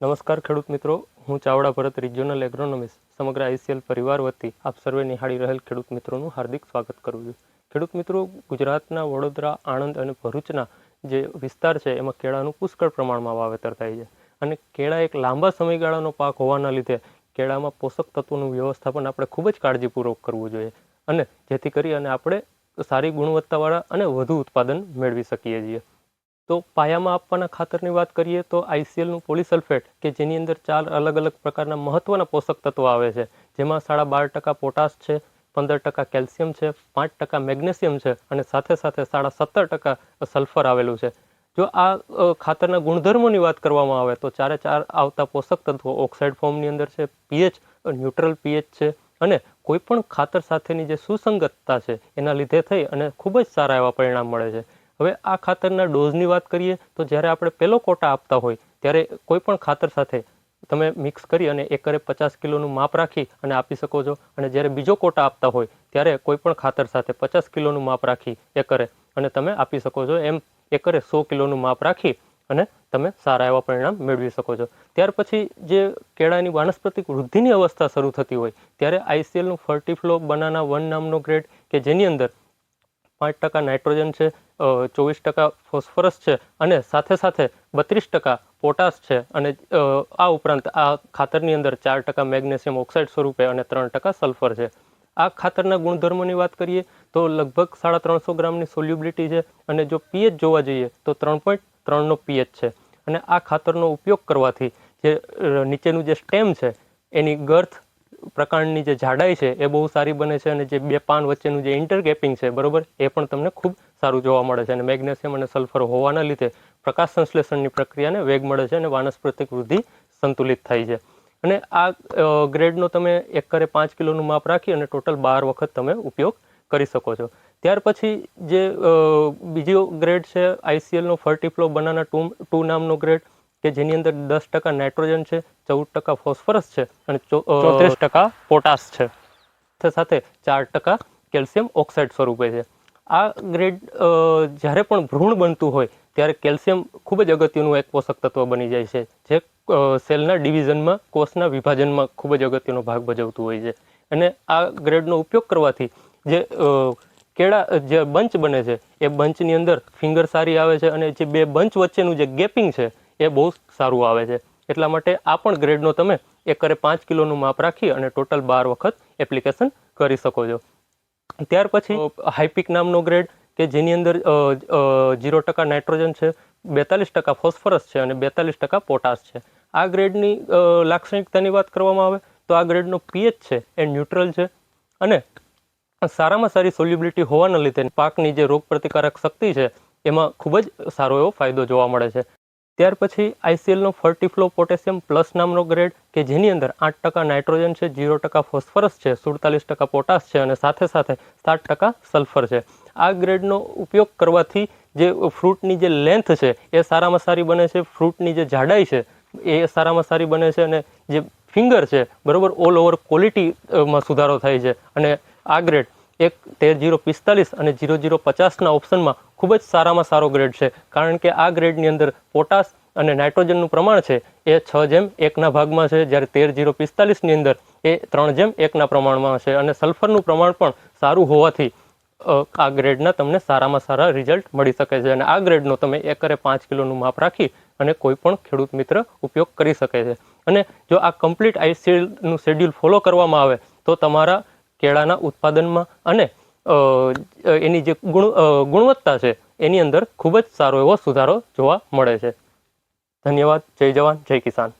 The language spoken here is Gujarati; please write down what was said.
નમસ્કાર ખેડૂત મિત્રો, હું ચાવડા ભરત રિજિયોનલ એગ્રોનોમિસ્ટ સમગ્ર આઈસીએલ પરિવાર વતી આપ સર્વે નિહાળી રહેલ ખેડૂત મિત્રોનું હાર્દિક સ્વાગત કરું છું. ખેડૂત મિત્રો, ગુજરાતના વડોદરા, આણંદ અને ભરૂચના જે વિસ્તાર છે એમાં કેળાનું પુષ્કળ પ્રમાણમાં વાવેતર થાય છે અને કેળા એક લાંબા સમયગાળાનો પાક હોવાના લીધે કેળામાં પોષક તત્વોનું વ્યવસ્થાપન આપણે ખૂબ જ કાળજીપૂર્વક કરવું જોઈએ અને જેથી કરી અને આપણે સારી ગુણવત્તાવાળા અને વધુ ઉત્પાદન મેળવી શકીએ છીએ. તો પાયામાં આપવાના ખાતરની વાત કરીએ તો આઈસીએલનું પોલીસલ્ફેટ કે જેની અંદર 4 અલગ અલગ પ્રકારના મહત્વના પોષક તત્વો આવે છે, જેમાં 12.5% પોટાશ છે, 15% કેલ્શિયમ છે, 5% મેગ્નેશિયમ છે અને સાથે સાથે 17% સલ્ફર આવેલું છે. જો આ ખાતરના ગુણધર્મોની વાત કરવામાં આવે તો 4 આવતા પોષક તત્વો ઓક્સાઇડ ફોર્મની અંદર છે, પીએચ ન્યુટ્રલ પીએચ છે અને કોઈ પણ ખાતર સાથેની જે સુસંગતતા છે એના લીધે થઈ અને ખૂબ જ સારા એવા પરિણામ મળે છે. હવે આ ખાતરના ડોઝની વાત કરીએ તો જ્યારે આપણે પહેલો કોટા આપતા હોય ત્યારે કોઈ પણ ખાતર સાથે તમે મિક્સ કરી અને એકરે 50 કિલોનું માપ રાખી અને આપી શકો છો અને જ્યારે બીજો કોટા આપતા હોય ત્યારે કોઈ પણ ખાતર સાથે 50 કિલોનું માપ રાખી એકરે અને તમે આપી શકો છો. એમ એકરે 100 કિલોનું માપ રાખી અને તમે સારા એવા પરિણામ મેળવી શકો છો. ત્યાર પછી જે કેળાની વાનસ્પતિક વૃદ્ધિની અવસ્થા શરૂ થતી હોય ત્યારે આઈસીએલનું ફર્ટીફ્લો બનાના 1 નામનો ગ્રેડ કે જેની અંદર 5% નાઇટ્રોજન છે, 24% ફોસ્ફરસ છે અને સાથે સાથે 32% પોટાશ છે અને આ ઉપરાંત આ ખાતરની અંદર 4% મેગ્નેશિયમ ઓક્સાઇડ સ્વરૂપે અને 3% સલ્ફર છે. આ ખાતરના ગુણધર્મોની વાત કરીએ તો લગભગ 350 ગ્રામની સોલ્યુબિલિટી છે અને જો પીએચ જોવા જઈએ તો 3.3નો પીએચ છે અને આ ખાતરનો ઉપયોગ કરવાથી જે નીચેનું જે સ્ટેમ છે એની ગર્થ પ્રકારની જે જાડાઈ છે એ બહુ સારી બને છે અને જે બે પાન વચ્ચેનું જે ઇન્ટરગેપિંગ છે બરોબર એ પણ તમને ખૂબ સારું જોવા મળે છે અને મેગ્નેશિયમ અને સલ્ફર હોવાના લીધે પ્રકાશ સંશ્લેષણની પ્રક્રિયાને વેગ મળે છે અને વાનસ્પતિક વૃદ્ધિ સંતુલિત થાય છે. અને આ ગ્રેડનો તમે એકરે 5 કિલોનું માપ રાખી અને ટોટલ 12 વખત તમે ઉપયોગ કરી શકો છો. ત્યાર પછી જે બીજો ગ્રેડ છે આઈસીએલનો ફર્ટીફ્લો બનાના 2 નામનો ગ્રેડ કે જેની અંદર 10% નાઇટ્રોજન છે, 14% ફોસ્ફરસ છે અને 34% પોટાશ છે, સાથે 4% કેલ્શિયમ ઓક્સાઇડ સ્વરૂપે છે. આ ગ્રેડ જ્યારે પણ ભ્રૂણ બનતું હોય ત્યારે કેલ્શિયમ ખૂબ જ અગત્યનું એક પોષક તત્વ બની જાય છે જે સેલના ડિવિઝનમાં, કોષના વિભાજનમાં ખૂબ જ અગત્યનો ભાગ ભજવતું હોય છે અને આ ગ્રેડનો ઉપયોગ કરવાથી જે કેળા જે બંચ બને છે એ બંચની અંદર ફિંગર સારી આવે છે અને જે બે બંચ વચ્ચેનું જે ગેપિંગ છે એ બહુ સારું આવે છે. એટલા માટે આ પણ ગ્રેડનો તમે એકરે 5 કિલોનું માપ રાખી અને ટોટલ 12 વખત એપ્લિકેશન કરી શકો છો. ત્યાર પછી હાઈપિક નામનો ગ્રેડ કે જેની અંદર 0% નાઇટ્રોજન છે, 42% ફોસ્ફરસ છે અને 42% પોટાશ છે. આ ગ્રેડની લાક્ષણિકતાની વાત કરવામાં આવે તો આ ગ્રેડનો પીએચ છે એ ન્યુટ્રલ છે અને સારામાં સારી સોલ્યુબિલિટી હોવાના લીધે પાકની જે રોગ પ્રતિકારક શક્તિ છે એમાં ખૂબ જ સારો એવો ફાયદો જોવા મળે છે. ત્યાર પછી આઈસીએલનો ફર્ટીફ્લો પોટેશિયમ પ્લસ નામનો ગ્રેડ કે જેની અંદર 8% નાઇટ્રોજન છે, 0% ફોસ્ફરસ છે, 47% પોટાશ છે અને સાથે સાથે 7% સલ્ફર છે. આ ગ્રેડનો ઉપયોગ કરવાથી જે ફ્રૂટની જે લેન્થ છે એ સારામાં સારી બને છે, ફ્રૂટની જે જાડાઈ છે એ સારામાં સારી બને છે અને જે ફિંગર છે બરોબર ઓલ ઓવર ક્વોલિટીમાં સુધારો થાય છે અને આ ગ્રેડ એક 13045 અને 0050ના ઓપ્શનમાં ખૂબ જ સારામાં સારો ગ્રેડ છે કારણ કે આ ગ્રેડની અંદર પોટાશ અને નાઇટ્રોજનનું પ્રમાણ છે એ 6:1ના ભાગમાં છે, જ્યારે 13045ની અંદર એ 3:1ના પ્રમાણમાં છે અને સલ્ફરનું પ્રમાણ પણ સારું હોવાથી આ ગ્રેડના તમને સારામાં સારા રિઝલ્ટ મળી શકે છે અને આ ગ્રેડનો તમે એકરે 5 કિલોનું માપ રાખી અને કોઈ પણ ખેડૂત મિત્ર ઉપયોગ કરી શકે છે. અને જો આ કમ્પ્લીટ આઈસીએલનું શેડ્યુલ ફોલો કરવામાં આવે તો તમારા કેળાના ઉત્પાદનમાં અને એની જે ગુણવત્તા છે એની અંદર ખૂબ જ સારો એવો સુધારો જોવા મળે છે. ધન્યવાદ. જય જવાન, જય કિસાન.